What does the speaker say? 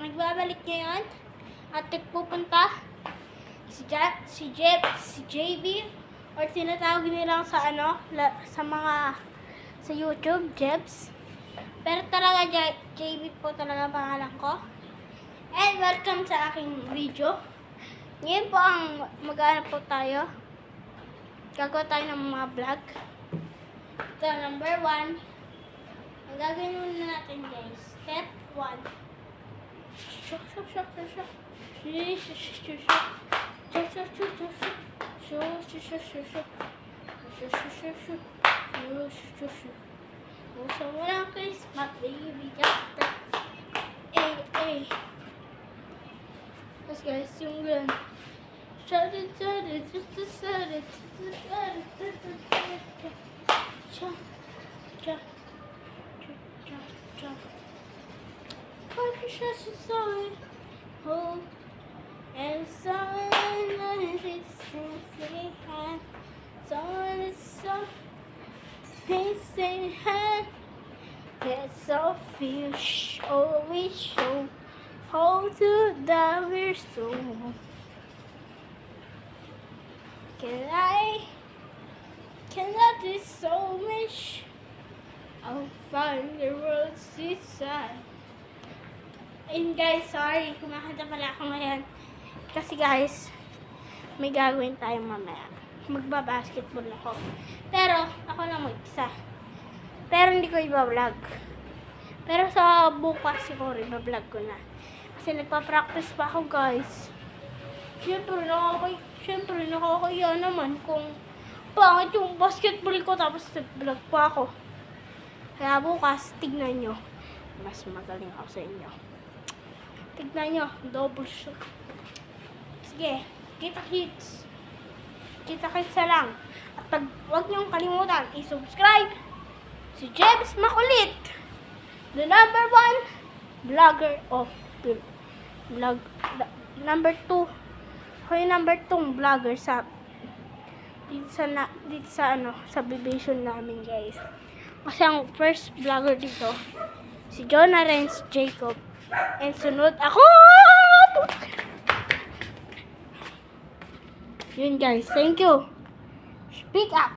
nagbabalik ngayon at nagpupunta si JB or tinatawag nilang sa sa YouTube, Jebs. Pero talaga JB po talaga pangalan ko. And welcome sa aking video. Ngayon po ang mag-aanap po tayo. Gagawa tayo ng mga vlog. Ito, number 1. Ang gagawin muna natin guys. Step 1. So, walang Christmas, baby. Tapos guys, yung ganun. And someone is so facing hand. That's so fish always show how to die we're so. Cannot do so much. I'll find the road seaside. And guys, sorry, kumakanta pala ako ngayon. Kasi guys, may gagawin tayo mamaya. Magbabasketball ako. Pero, ako lang mag-isa. Pero hindi ko iba-vlog. Pero sa bukas siguro iba-vlog ko na. Kasi nagpa-practice pa ako guys. Siyempre, nakakaya naman kung pangit yung basketball ko tapos nag-vlog pa ako. Kaya bukas, tignan nyo. Mas magaling ako sa inyo. Tignan nyo, double shot. Sige, kita-kits. Kita-kits na lang. At huwag nyong kalimutan, i-subscribe si Jebs Makulit, the number 1 vlogger of vlog. Number 2. Ako yung number 2 vlogger sa subdivision namin guys. Kasi ang first vlogger dito, si Jonah Renz Jacob. And sunod ako! Yun guys, thank you. Speak up.